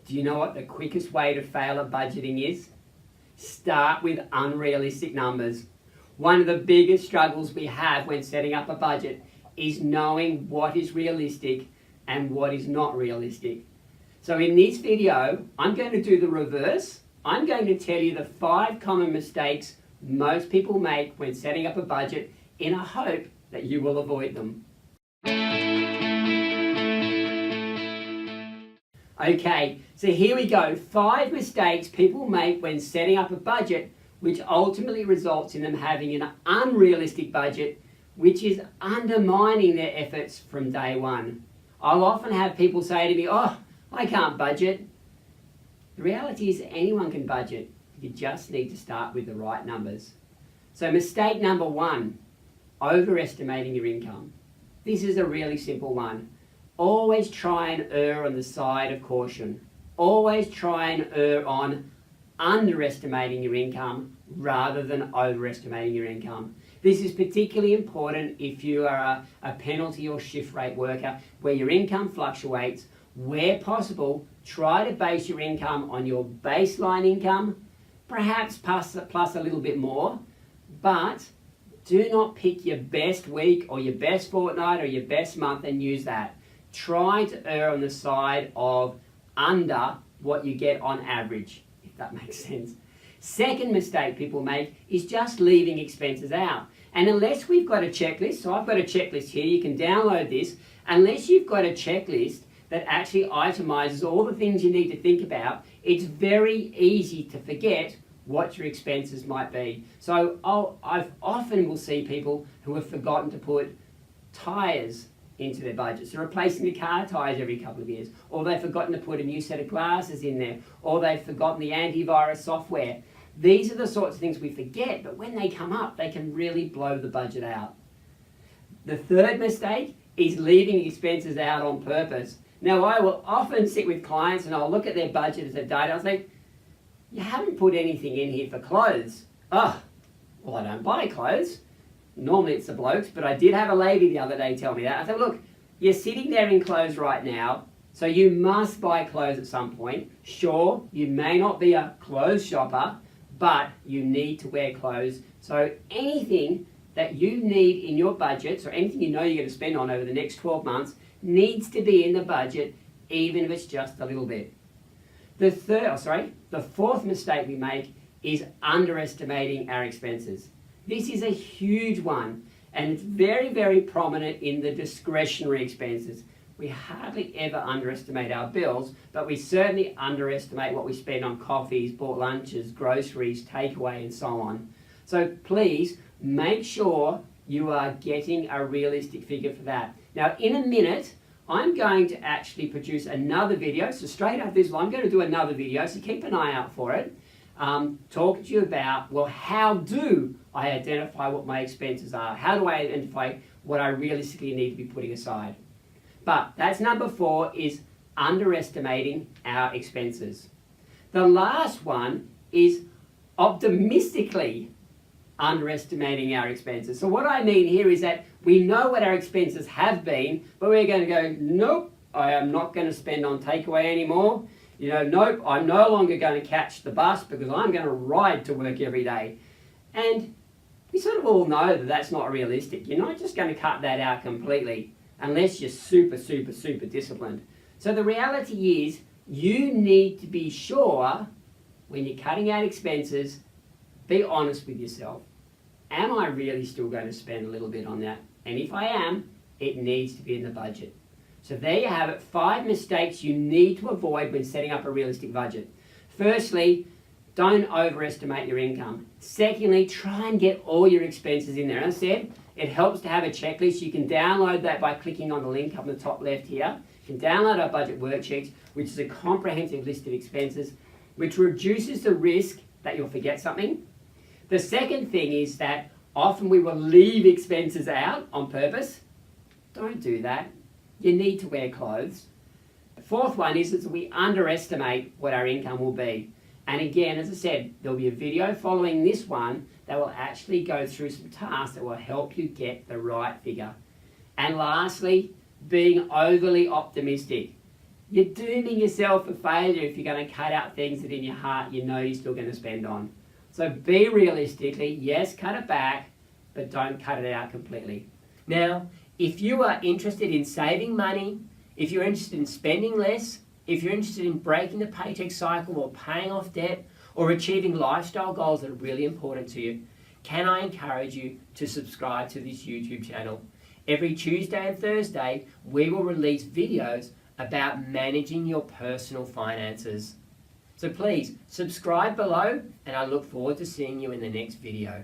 Do you know what the quickest way to fail at budgeting is? Start with unrealistic numbers. One of the biggest struggles we have when setting up a budget is knowing what is realistic and what is not realistic. So in this video, I'm going to do the reverse. I'm going to tell you the 5 common mistakes most people make when setting up a budget in a hope that you will avoid them. Okay, so here we go. 5 mistakes people make when setting up a budget, which ultimately results in them having an unrealistic budget, which is undermining their efforts from day one. I'll often have people say to me, "Oh, I can't budget." The reality is anyone can budget. You just need to start with the right numbers. So mistake number 1, overestimating your income. This is a really simple one. Always try and err on the side of caution. Always try and err on underestimating your income rather than overestimating your income. This is particularly important if you are a penalty or shift rate worker where your income fluctuates. Where possible, try to base your income on your baseline income, perhaps plus a little bit more, but do not pick your best week or your best fortnight or your best month and use that. Try to err on the side of under what you get on average, if that makes sense. Second mistake people make is just leaving expenses out. And unless we've got a checklist, so I've got a checklist here, you can download this, unless you've got a checklist that actually itemizes all the things you need to think about, it's very easy to forget what your expenses might be. So I've often will see people who have forgotten to put tyres into their budgets. They're replacing the car tyres every couple of years, or they've forgotten to put a new set of glasses in there, or they've forgotten the antivirus software. These are the sorts of things we forget, but when they come up, they can really blow the budget out. The third mistake is leaving expenses out on purpose. Now, I will often sit with clients and I'll look at their budget as a data. I'll say, "You haven't put anything in here for clothes." "Oh, well, I don't buy clothes." Normally it's the blokes, but I did have a lady the other day tell me that. I said, "Look, you're sitting there in clothes right now, so you must buy clothes at some point. Sure, you may not be a clothes shopper, but you need to wear clothes. So anything that you need in your budgets or anything you know you're going to spend on over the next 12 months needs to be in the budget, even if it's just a little bit." The fourth mistake we make is underestimating our expenses. This is a huge one, and it's very, very prominent in the discretionary expenses. We hardly ever underestimate our bills, but we certainly underestimate what we spend on coffees, bought lunches, groceries, takeaway, and so on. So please make sure you are getting a realistic figure for that. Now, in a minute, I'm going to actually produce another video. So straight after this one, I'm going to do another video, so keep an eye out for it. Talking to you about, well, how do I identify what my expenses are? How do I identify what I realistically need to be putting aside? But that's number 4, is underestimating our expenses. The last one is optimistically underestimating our expenses. So what I mean here is that we know what our expenses have been, but we're going to go, "Nope, I am not going to spend on takeaway anymore. Nope, I'm no longer going to catch the bus because I'm going to ride to work every day." And we sort of all know that that's not realistic. You're not just going to cut that out completely unless you're super, super, super disciplined. So the reality is you need to be sure when you're cutting out expenses, be honest with yourself. Am I really still going to spend a little bit on that? And if I am, it needs to be in the budget. So there you have it, 5 mistakes you need to avoid when setting up a realistic budget. Firstly, don't overestimate your income. Secondly, try and get all your expenses in there. As I said, it helps to have a checklist. You can download that by clicking on the link up in the top left here. You can download our budget worksheets, which is a comprehensive list of expenses, which reduces the risk that you'll forget something. The second thing is that often we will leave expenses out on purpose. Don't do that. You need to wear clothes. The fourth one is that we underestimate what our income will be. And again, as I said, there'll be a video following this one that will actually go through some tasks that will help you get the right figure. And lastly, being overly optimistic. you're dooming yourself for failure if you're going to cut out things that in your heart you know you're still going to spend on. So be realistically, yes, cut it back, but don't cut it out completely. Now, if you are interested in saving money, if you're interested in spending less, if you're interested in breaking the paycheck cycle or paying off debt or achieving lifestyle goals that are really important to you, can I encourage you to subscribe to this YouTube channel? Every Tuesday and Thursday, we will release videos about managing your personal finances. So please, subscribe below, and I look forward to seeing you in the next video.